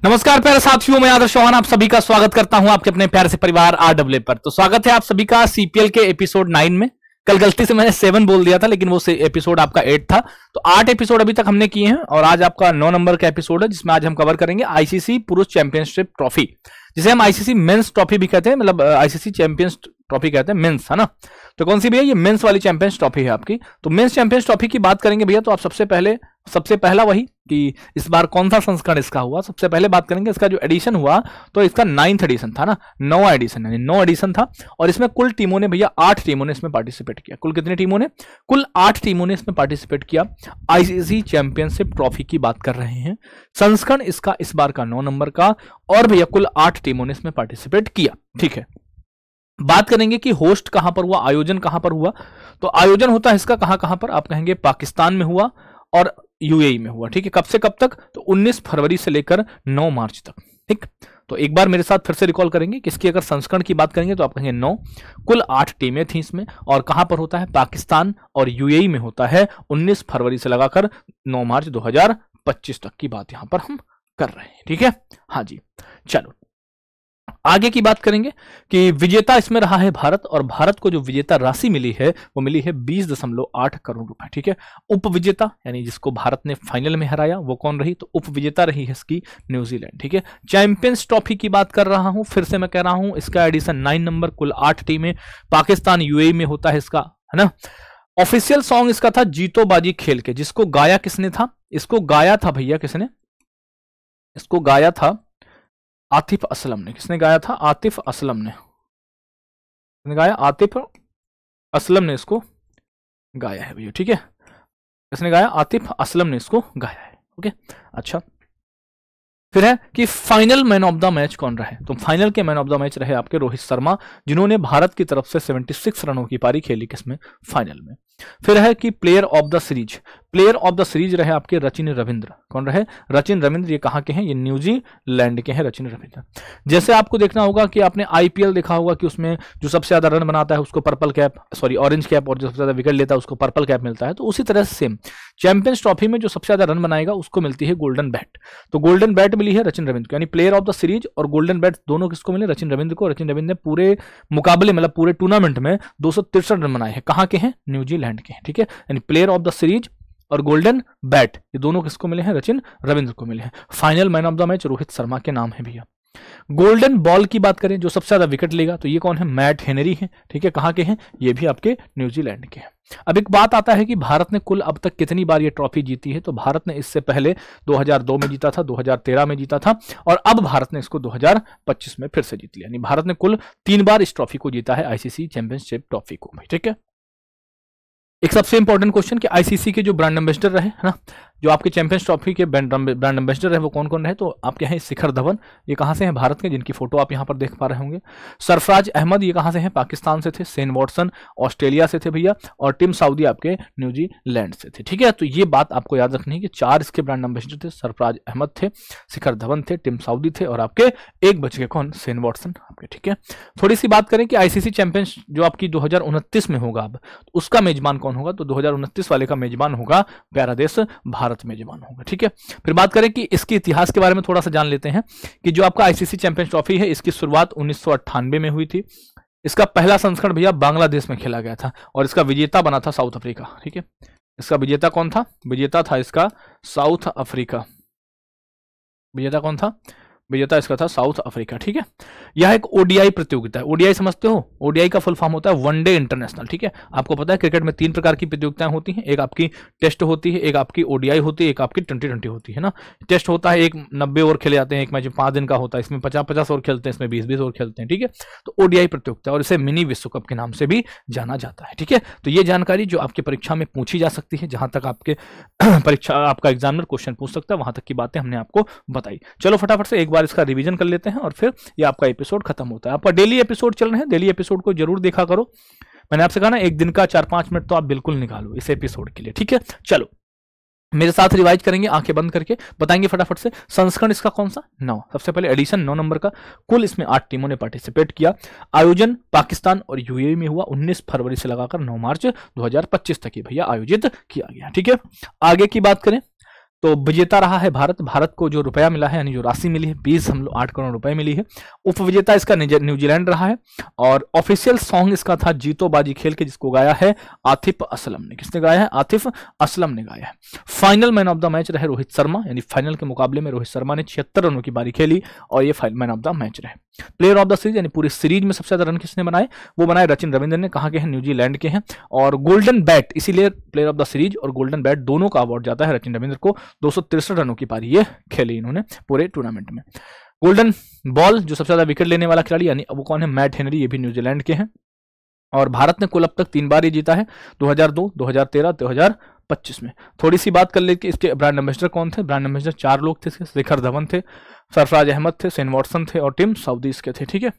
नमस्कार प्यारे साथियों, मैं आदर्श चौहान आप सभी का स्वागत करता हूं आपके अपने प्यारे से परिवार आरडब्ल्यू पर। तो स्वागत है आप सभी का सीपीएल के एपिसोड 9 में। कल गलती से मैंने 7 बोल दिया था, लेकिन वो एपिसोड आपका 8 था। तो 8 एपिसोड अभी तक हमने किए हैं और आज आपका 9 नंबर का एपिसोड है, जिसमें आज हम कवर करेंगे आईसीसी पुरुष चैंपियनशिप ट्रॉफी, जिसे हम आईसीसी मेंस ट्रॉफी भी कहते हैं, मतलब आईसीसी चैंपियंस ट्रॉफी कहते हैं, मेंस, है ना। तो कौन सी भैया? ये मेंस वाली चैंपियंस ट्रॉफी है आपकी। तो मेंस चैंपियंस ट्रॉफी की बात करेंगे भैया, तो आप सबसे पहला वही कि इस बार कौन सा संस्करण इसका हुआ, सबसे पहले बात करेंगे इसका जो एडिशन हुआ। तो इसका 9th एडिशन था ना, 9वां एडिशन, यानी 9 एडिशन था। और इसमें कुल टीमों ने भैया 8 टीमों ने इसमें पार्टिसिपेट किया। कुल कितनी टीमों ने? कुल 8 टीमों ने इसमें पार्टिसिपेट किया। आईसीसी चैंपियनशिप ट्रॉफी की बात कर रहे हैं। संस्करण इसका इस बार का 9 नंबर का, और भैया कुल 8 टीमों ने इसमें पार्टिसिपेट किया। ठीक है, बात करेंगे कि होस्ट कहां पर हुआ, आयोजन कहां पर हुआ। तो आयोजन होता है इसका कहां पर? आप कहेंगे पाकिस्तान में हुआ और यूएई में हुआ। ठीक है, कब से कब तक? तो 19 फरवरी से लेकर 9 मार्च तक। ठीक, तो एक बार मेरे साथ फिर से रिकॉल करेंगे कि इसकी अगर संस्करण की बात करेंगे तो आप कहेंगे 9। कुल 8 टीमें थी इसमें, और कहां पर होता है? पाकिस्तान और यूएई में होता है। 19 फरवरी से लगाकर 9 मार्च 2025 तक की बात यहां पर हम कर रहे हैं। ठीक है, हाँ जी। चलो आगे की बात करेंगे कि विजेता इसमें रहा है भारत, और भारत को जो विजेता राशि मिली है वो मिली है 20.8 करोड़ रुपए। ठीक है, उप विजेता यानी जिसको भारत ने फाइनल में हराया वो कौन रही? तो उप विजेता रही है इसकी न्यूजीलैंड। ठीक है, चैंपियंस ट्रॉफी की बात कर रहा हूं, फिर से मैं कह रहा हूं इसका एडिशन 9 नंबर, कुल 8 टीमें, पाकिस्तान यूएई में होता है इसका, है ना। ऑफिशियल सॉन्ग इसका था जीतो बाजी खेल के। जिसको गाया किसने था? इसको गाया था भैया किसने? इसको गाया था आतिफ असलम ने। किसने गाया था? आतिफ असलम ने। किसने गाया? आतिफ असलम ने इसको गाया है भैया। ठीक है, किसने गाया? आतिफ असलम ने इसको गाया है। ओके, अच्छा। फिर है कि final man of the match कौन रहे? तो फाइनल के मैन ऑफ द मैच रहे आपके रोहित शर्मा, जिन्होंने भारत की तरफ से 76 रनों की पारी खेली किसमें? फाइनल में। फिर है कि player of the series, player of the series रहे आपके रचिन रविंद्र। कौन रहे? रचिन रविंद्र। ये कहाँ के हैं? ये न्यूजीलैंड के हैं रचिन रविंद्र। जैसे आपको देखना होगा कि आपने आईपीएल देखा होगा कि उसमें जो सबसे ज्यादा रन बनाता है उसको purple cap, sorry orange cap, और जो सबसे ज्यादा विकेट लेता है उसको पर्पल कैप मिलता है। तो उसी तरह से सेम चैंपियंस ट्रॉफी में जो सबसे ज्यादा रन बनाएगा उसको मिलती है गोल्डन बैट। तो गोल्डन बैट मिली है रचिन रविंद्र को, यानी प्लेयर ऑफ द सीरीज और गोल्डन बैट दोनों किसको मिले? रचिन रविंद्र को। रचिन रविंद्र ने पूरे मुकाबले मतलब पूरे टूर्नामेंट में 263 रन बनाए हैं। कहाँ के हैं? न्यूजीलैंड के हैं। ठीक है, यानी प्लेयर ऑफ द सीरीज और गोल्डन बैट ये दोनों किसको मिले हैं? रचिन रविंद्र को मिले हैं। Final man of the match Rohit Sharma के नाम है भैया। गोल्डन बॉल की बात करें, जो सबसे ज्यादा विकेट लेगा, तो ये कौन है? मैट हेनरी है। ठीक है, कहां के हैं? ये भी आपके न्यूजीलैंड के हैं। अब एक बात आता है कि भारत ने कुल अब तक कितनी बार ये ट्रॉफी जीती है। तो भारत ने इससे पहले 2002 में जीता था, 2013 में जीता था, और अब भारत ने इसको 2025 में फिर से जीत लिया। यानी भारत ने कुल 3 बार इस ट्रॉफी को जीता है, आईसीसी चैंपियनशिप ट्रॉफी को। ठीक है, एक सबसे इंपॉर्टेंट क्वेश्चन कि आईसीसी के जो ब्रांड एम्बेसडर रहे, है ना, जो आपके चैंपियंस ट्रॉफी के ब्रांड एम्बेसडर रहे, वो कौन कौन रहे? तो आपके हैं शिखर धवन, ये कहां से हैं? भारत के, जिनकी फोटो आप यहां पर देख पा रहे होंगे। सरफराज अहमद, ये कहां से हैं? पाकिस्तान से थे। शेन वॉटसन ऑस्ट्रेलिया से थे भैया, और टिम साउदी आपके न्यूजीलैंड से थे। ठीक है, तो ये बात आपको याद रखनी है कि 4 इसके ब्रांड एम्बेसडर थे। सरफराज अहमद थे, शिखर धवन थे, टिम साउदी थे, और आपके एक बच गए कौन? शेन वॉटसन आपके। ठीक है, थोड़ी सी बात करें कि आईसीसी चैंपियंस जो आपकी 2029 में होगा, अब उसका मेजबान कौन होगा? तो 2029 वाले का मेजबान होगा प्यारा देश भारत मेजबान होगा। ठीक है, फिर बात करें कि इसके इतिहास के बारे में थोड़ा सा जान लेते हैं कि जो आपका आईसीसी चैंपियंस ट्रॉफी है, इसकी शुरुआत 1998 में हुई थी। इसका पहला संस्करण भैया बांग्लादेश में खेला गया था, और इसका विजेता बना था साउथ अफ्रीका। ठीक है, इसका विजेता कौन था? विजेता था इसका साउथ अफ्रीका। विजेता कौन था? विजेता इसका था साउथ अफ्रीका। ठीक है, यह एक ओडीआई प्रतियोगिता है। ओडीआई समझते हो? ओडीआई का फुल फॉर्म होता है वनडे इंटरनेशनल। ठीक है, आपको पता है क्रिकेट में 3 प्रकार की प्रतियोगिताएं होती हैं, एक आपकी टेस्ट होती है, एक आपकी ओडीआई होती है, एक आपकी T20 होती है ना। टेस्ट होता है, एक 90 ओवर खेले जाते हैं, एक मैच 5 दिन का होता है, इसमें 50-50 ओवर खेलते हैं, इसमें 20-20 ओवर खेलते हैं। ठीक है, तो ओडीआई प्रतियोगिता, और इसे मिनी विश्व कप के नाम से भी जाना जाता है। ठीक है, तो ये जानकारी जो आपकी परीक्षा में पूछी जा सकती है, जहां तक आपके परीक्षा आपका एग्जामिनर क्वेश्चन पूछ सकता है, वहां तक की बातें हमने आपको बताई। चलो फटाफट से एक बार इसका रिवीजन कर लेते हैं और फिर ये आपका एपिसोड खत्म होता है। आपका डेली एपिसोड चल रहे हैं, डेली एपिसोड को जरूर देखा करो। मैंने आपसे कहा ना, एक दिन का 4-5 मिनट तो आप बिल्कुल निकालो इस एपिसोड के लिए। ठीक है, चलो मेरे साथ रिवाइज करेंगे, आंखें बंद करके बताएंगे फटाफट से। संस्करण इसका कौन सा? 9। सबसे पहले एडिशन 9 नंबर का, कुल इसमें 8 टीमों ने पार्टिसिपेट किया। आयोजन पाकिस्तान और यूएई में हुआ, 19 फरवरी से लगाकर 9 मार्च 2025 तक ये भैया आयोजित किया गया। ठीक है, आगे की बात करें तो विजेता रहा है भारत। भारत को जो रुपया मिला है, यानी जो राशि मिली है 8 करोड़ रुपए मिली है। उपविजेता इसका न्यूजीलैंड रहा है। और ऑफिशियल सॉन्ग इसका था जीतो बाजी खेल के, जिसको गाया है आतिफ असलम ने। किसने गाया है? आतिफ असलम ने गाया है। Final man of the match रहे रोहित शर्मा, यानी फाइनल के मुकाबले में रोहित शर्मा ने 76 रनों की पारी खेली और ये final man of the match रहे। प्लेयर ऑफ द सीरीज, यानी पूरी सीरीज में सबसे ज्यादा रन किसने बनाए? वो बनाए रचिन रविंद्र ने। कहां के हैं? न्यूजीलैंड के हैं। और गोल्डन बैट, इसीलिए प्लेयर ऑफ द सीरीज और गोल्डन बैट दोनों का अवार्ड जाता है रचिन रविंद्र को। 263 रनों की पारी ये खेली इन्होंने पूरे टूर्नामेंट में। गोल्डन बॉल, जो सबसे ज्यादा विकेट लेने वाला खिलाड़ी, यानी वो कौन है? मैट हेनरी, ये भी न्यूजीलैंड के हैं। और भारत ने कुल अब तक 3 बार ही जीता है, 2002, 2013, 2025 में। थोड़ी सी बात कर ले कि इसके ब्रांड एम्बेसडर कौन थे? ब्रांड एम्बेसडर 4 लोग थे। शिखर धवन थे, सरफराज अहमद थे, शेन वॉटसन थे और टिम साउदीज के थे। ठीक है,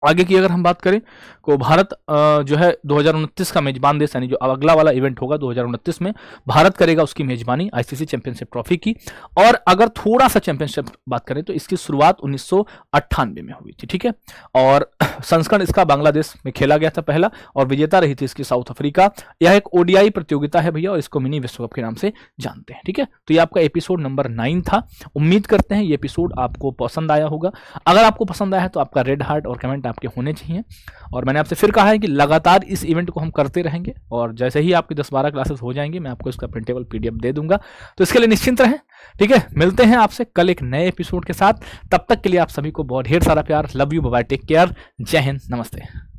आगे की अगर हम बात करें तो भारत जो है 2029 का मेजबान देश, यानी जो अगला वाला इवेंट होगा 2029 में भारत करेगा उसकी मेजबानी आईसीसी चैंपियनशिप ट्रॉफी की। और अगर थोड़ा सा चैंपियनशिप बात करें तो इसकी शुरुआत 1998 में हुई थी। ठीक है, और संस्करण इसका बांग्लादेश में खेला गया था पहला, और विजेता रही थी इसकी साउथ अफ्रीका। यह एक ओडीआई प्रतियोगिता है भैया, और इसको मिनी विश्व कप के नाम से जानते हैं। ठीक है, तो ये आपका एपिसोड नंबर 9 था। उम्मीद करते हैं ये एपिसोड आपको पसंद आया होगा। अगर आपको पसंद आया है तो आपका रेड हार्ट और कमेंट आपके होने चाहिए। और मैंने आपसे फिर कहा है कि लगातार इस इवेंट को हम करते रहेंगे, और जैसे ही आपकी 10-12 क्लासेस हो जाएंगे मैं आपको इसका प्रिंटेबल पीडीएफ दे दूंगा। तो इसके लिए निश्चिंत रहें। ठीक है, मिलते हैं आपसे कल एक नए एपिसोड के साथ। तब तक के लिए आप सभी को बहुत ढेर सारा प्यार। Love you, bye bye, take care, जय हिंद, नमस्ते।